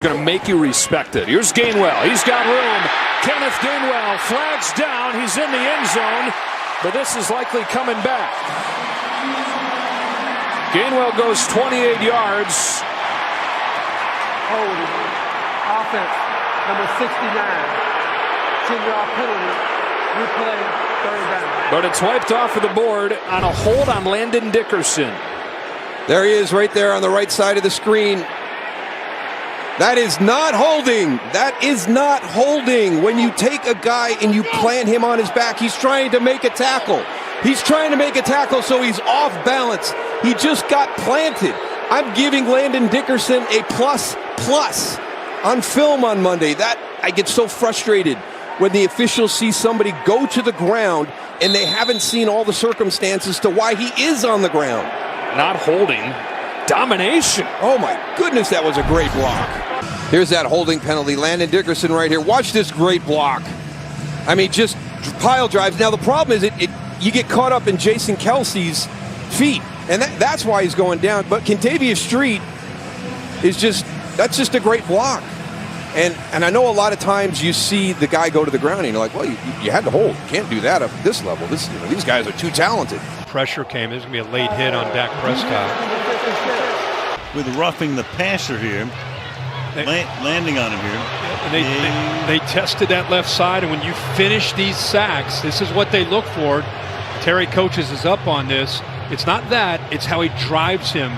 Going to make you respect it. Here's Gainwell. He's got room. Kenneth Gainwell flags down. He's in the end zone, but this is likely coming back. Gainwell goes 28 yards. Holding. Offense, number 69. 10-yard penalty. Replay, third down. But it's wiped off of the board on a hold on Landon Dickerson. There he is right there on the right side of the screen. That is not holding. That is not holding. When you take a guy and you plant him on his back, he's trying to make a tackle. He's trying to make a tackle, so he's off balance. He just got planted. I'm giving Landon Dickerson a plus on film on Monday. That I get so frustrated when the officials see somebody go to the ground and they haven't seen all the circumstances to why he is on the ground. Not holding. Domination. Oh my goodness, that was a great block. Here's that holding penalty. Landon Dickerson right here. Watch this great block. I mean, just pile drives. Now the problem is you get caught up in Jason Kelsey's feet, and that's why he's going down. But Kentavious Street is that's just a great block. And I know a lot of times you see the guy go to the ground and you're like, well, you had to hold. You can't do that at this level. These guys are too talented. Pressure came. There's going to be a late hit on Dak Prescott. With roughing the passer here, landing on him here. And they tested that left side, and when you finish these sacks, this is what they look for. Terry Coaches is up on this. It's not that, it's how he drives him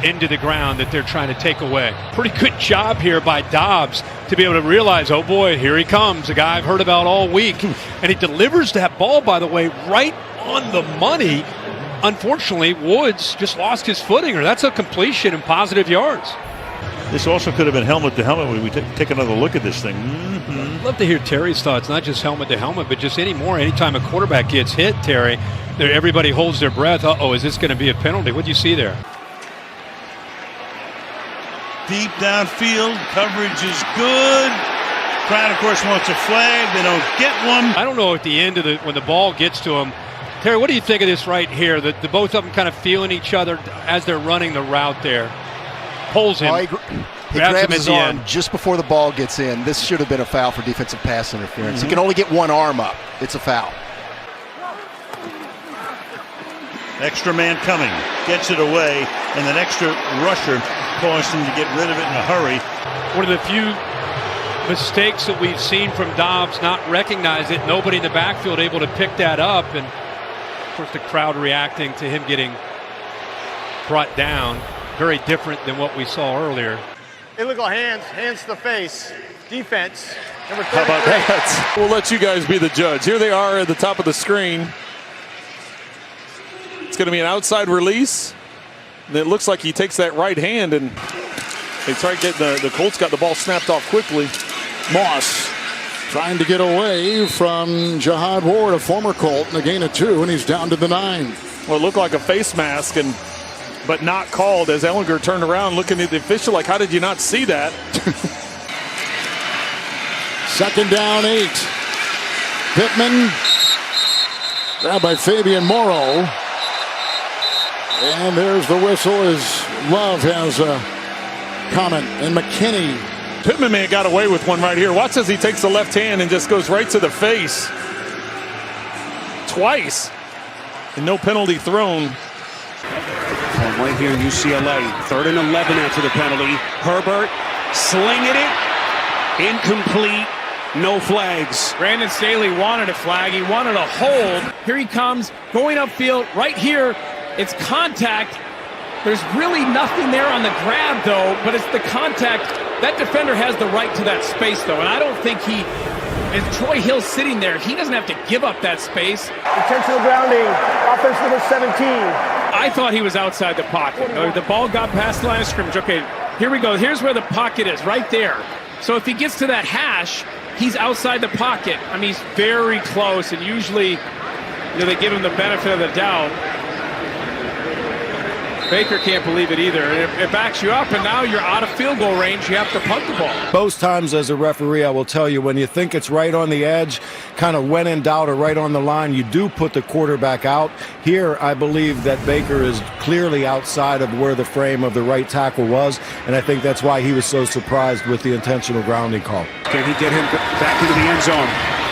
into the ground that they're trying to take away. Pretty good job here by Dobbs to be able to realize, oh boy, here he comes, a guy I've heard about all week. And he delivers that ball, by the way, right on the money. Unfortunately, Woods just lost his footing, or that's a completion and positive yards. This also could have been helmet to helmet when we take another look at this thing. I'd love to hear Terry's thoughts, not just helmet to helmet, but just anytime a quarterback gets hit, Terry, everybody holds their breath. Uh-oh, is this going to be a penalty? What do you see there? Deep downfield, coverage is good. Crowd, of course, wants a flag. They don't get one. I don't know at the end of when the ball gets to him. Terry, what do you think of this right here? The both of them kind of feeling each other as they're running the route there. Pulls him. He grabs his arm just before the ball gets in. This should have been a foul for defensive pass interference. He can only get one arm up. It's a foul. Extra man coming. Gets it away. And an extra rusher caused him to get rid of it in a hurry. One of the few mistakes that we've seen from Dobbs, not recognize it. Nobody in the backfield able to pick that up. And, of course, the crowd reacting to him getting brought down. Very different than what we saw earlier. Illegal hands to the face. Defense, number 33. How about that? We'll let you guys be the judge. Here they are at the top of the screen. It's going to be an outside release. And it looks like he takes that right hand, and they try to get the Colts got the ball snapped off quickly. Moss trying to get away from Jihad Ward, a former Colt, and a gain of 2, and he's down to the 9. Well, it looked like a face mask, but not called as Ellinger turned around looking at the official like, how did you not see that? Second down, 8. Pittman grabbed by Fabian Morrow. And there's the whistle as Love has a comment. And McKinney. Pittman may have got away with one right here. Watch as he takes the left hand and just goes right to the face. Twice. And no penalty thrown. From right here in UCLA, 3rd and 11 after the penalty. Herbert slinging it. Incomplete. No flags. Brandon Staley wanted a flag. He wanted a hold. Here he comes, going upfield. Right here, it's contact. There's really nothing there on the grab, though, but it's the contact. That defender has the right to that space, though, and I don't think and Troy Hill sitting there, he doesn't have to give up that space. Intentional grounding, offense number 17. I thought he was outside the pocket. The ball got past the line of scrimmage. Okay, here we go. Here's where the pocket is, right there. So if he gets to that hash, he's outside the pocket. I mean, he's very close, and usually they give him the benefit of the doubt. Baker can't believe it either. It backs you up, and now you're out of field goal range. You have to punt the ball. Most times as a referee, I will tell you, when you think it's right on the edge, kind of when in doubt or right on the line, you do put the quarterback out. Here, I believe that Baker is clearly outside of where the frame of the right tackle was, and I think that's why he was so surprised with the intentional grounding call. Can he get him back into the end zone?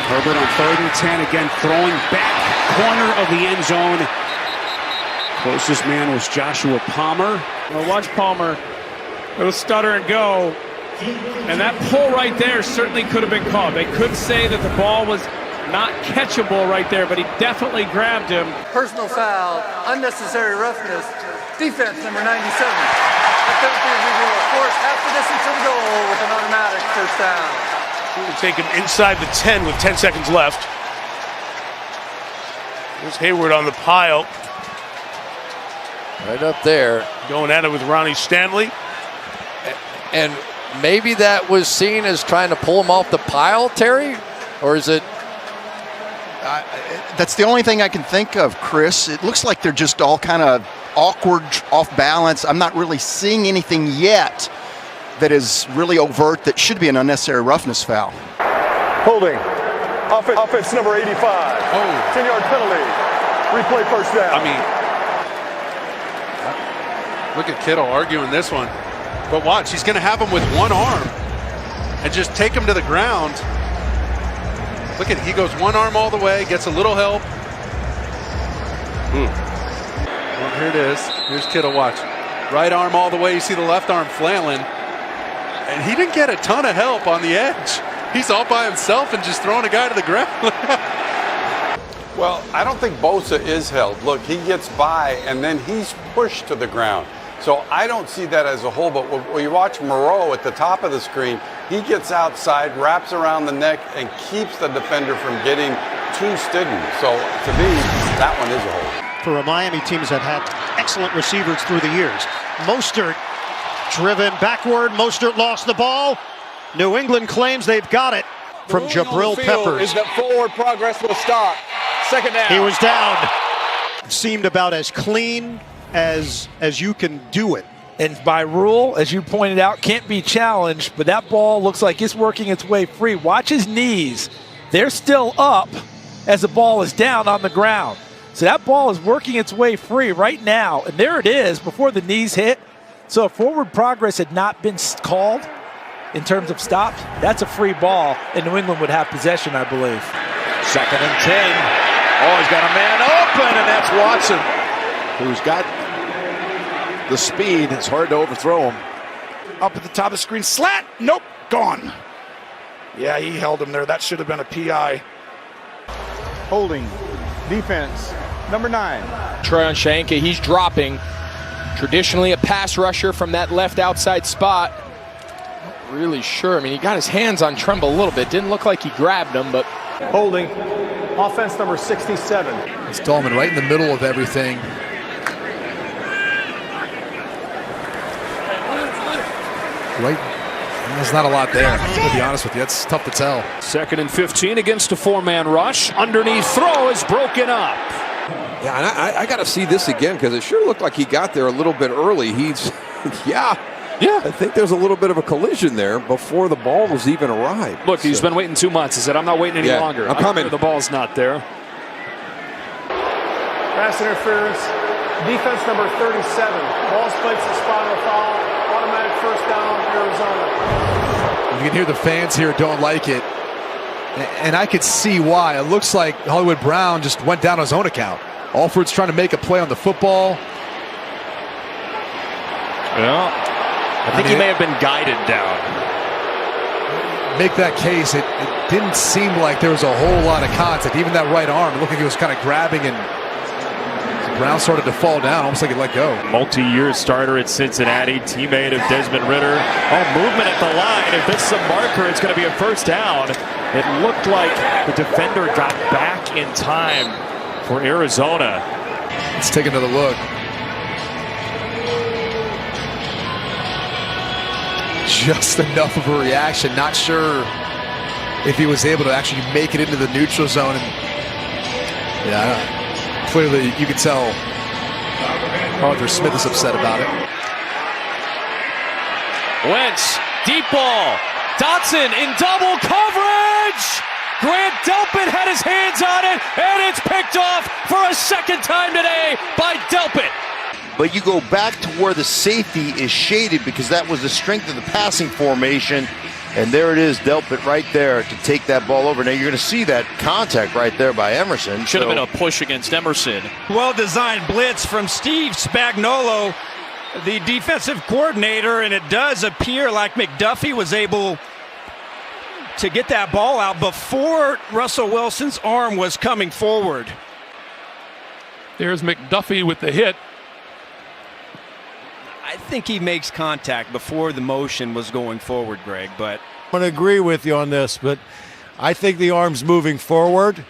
Herbert on 3rd and 10, again throwing back corner of the end zone. Closest man was Joshua Palmer. Well, watch Palmer. It was stutter and go. And that pull right there certainly could have been called. They could say that the ball was not catchable right there, but he definitely grabbed him. Personal foul, unnecessary roughness, defense number 97. The penalty is legal, of course, half the distance to the goal with an automatic first down. Take him inside the 10 with 10 seconds left. There's Hayward on the pile. Right up there. Going at it with Ronnie Stanley. And maybe that was seen as trying to pull him off the pile, Terry? Or is it? That's the only thing I can think of, Chris. It looks like they're just all kind of awkward, off balance. I'm not really seeing anything yet that is really overt that should be an unnecessary roughness foul. Holding. Offense number 85. 10-yard penalty. Replay first down. I mean, look at Kittle arguing this one. But watch, he's going to have him with one arm and just take him to the ground. Look at, he goes one arm all the way, gets a little help. Well, here it is. Here's Kittle, watch. Right arm all the way, you see the left arm flailing. And he didn't get a ton of help on the edge. He's all by himself and just throwing a guy to the ground. Well, I don't think Bosa is held. Look, he gets by and then he's pushed to the ground. So I don't see that as a whole, but when you watch Moreau at the top of the screen, he gets outside, wraps around the neck, and keeps the defender from getting too Stidham. So to me, that one is a hold. For a Miami team that had excellent receivers through the years. Mostert driven backward. Mostert lost the ball. New England claims they've got it from Jabril Peppers. Is that forward progress will stop. Second down. He was down. Seemed about as clean as you can do it. And by rule, as you pointed out, can't be challenged, but that ball looks like it's working its way free. Watch his knees. They're still up as the ball is down on the ground. So that ball is working its way free right now. And there it is before the knees hit. So if forward progress had not been called in terms of stops, that's a free ball, and New England would have possession, I believe. 2nd and 10. Oh, he's got a man open, and that's Watson, who's got the speed. It's hard to overthrow him. Up at the top of the screen, slat, nope, gone. Yeah, he held him there. That should have been a PI. Holding. Defense number 9. Troy Shanka, he's dropping. Traditionally a pass rusher from that left outside spot. Not really sure. I mean, he got his hands on Tremble a little bit. Didn't look like he grabbed him, but. Holding. Offense number 67. It's Dahlman right in the middle of everything. Right. There's not a lot there, to be honest with you. It's tough to tell. 2nd and 15 against a 4-man rush. Underneath throw is broken up. Yeah, and I got to see this again because it sure looked like he got there a little bit early. Yeah, I think there's a little bit of a collision there before the ball was even arrived. Look, he's been waiting 2 months. He said, I'm not waiting any longer. I'm coming. The ball's not there. Pass interference. Defense number 37. Ball spikes the spot of the foul. Automatic first down, Arizona. You can hear the fans here don't like it. And I could see why. It looks like Hollywood Brown just went down on his own account. Alford's trying to make a play on the football. Yeah. I think he may have been guided down. Make that case. It didn't seem like there was a whole lot of contact. Even that right arm, it looked like he was kind of grabbing, and Brown started to fall down, almost like he let go. Multi-year starter at Cincinnati, teammate of Desmond Ridder. Oh, movement at the line. If this is a marker, it's going to be a first down. It looked like the defender got back in time for Arizona. Let's take another look. Just enough of a reaction. Not sure if he was able to actually make it into the neutral zone. And yeah, clearly you could tell Arthur Smith is upset about it. Wentz, deep ball. Dotson in double coverage. Grant Delpit had his hands on it, and it's picked off for a second time today by Delpit. But you go back to where the safety is shaded because that was the strength of the passing formation. And there it is, Delpit right there to take that ball over. Now you're going to see that contact right there by Emerson. Should have been a push against Emerson. Well-designed blitz from Steve Spagnuolo, the defensive coordinator, and it does appear like McDuffie was able to get that ball out before Russell Wilson's arm was coming forward. There's McDuffie with the hit. I think he makes contact before the motion was going forward, Greg, but I'm going to agree with you on this, but I think the arm's moving forward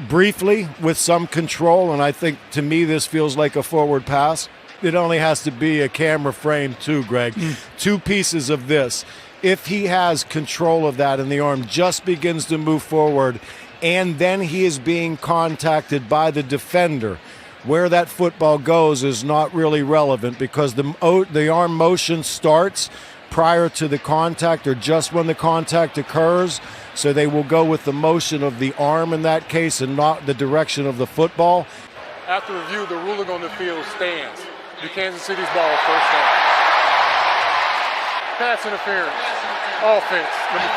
briefly with some control, and I think to me this feels like a forward pass. It only has to be a camera frame too, Greg. Two pieces of this. If he has control of that and the arm just begins to move forward and then he is being contacted by the defender, where that football goes is not really relevant because the arm motion starts prior to the contact or just when the contact occurs. So they will go with the motion of the arm in that case and not the direction of the football. After review, the ruling on the field stands. The Kansas City's ball, first down. Pass interference. Offense, number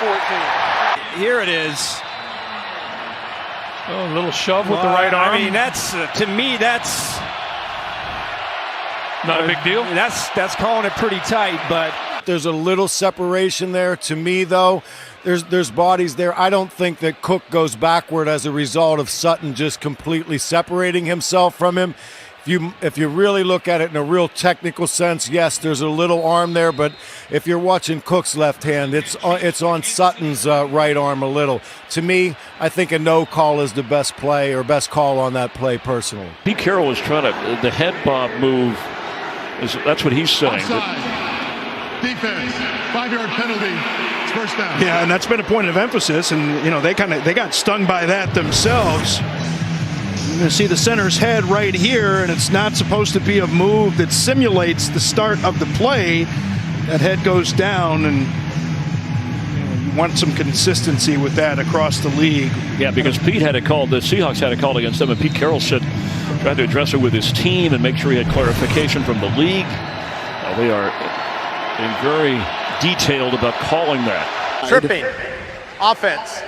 14. Here it is. Oh, a little shove with the right arm. I mean, that's to me, that's not a big deal. That's calling it pretty tight, but there's a little separation there. To me, though, there's bodies there. I don't think that Cook goes backward as a result of Sutton just completely separating himself from him. If you really look at it in a real technical sense, yes, there's a little arm there, but if you're watching Cook's left hand, it's on Sutton's right arm a little. To me, I think a no call is the best play or best call on that play personally. Pete Carroll was trying to, the head bob move, that's what he's saying. Defense, 5-yard penalty, it's first down. Yeah, and that's been a point of emphasis, and they got stung by that themselves. You're going to see the center's head right here, and it's not supposed to be a move that simulates the start of the play. That head goes down, and you want some consistency with that across the league. Yeah, because Pete had a call, the Seahawks had a call against them, and Pete Carroll said, tried to address it with his team and make sure he had clarification from the league. They are being very detailed about calling that. Tripping. Offense.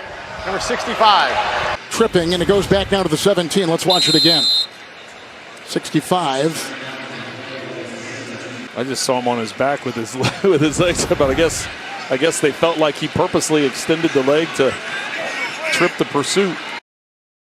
Number 65. Tripping, and it goes back down to the 17. Let's watch it again. 65. I just saw him on his back with his legs, but I guess they felt like he purposely extended the leg to trip the pursuit.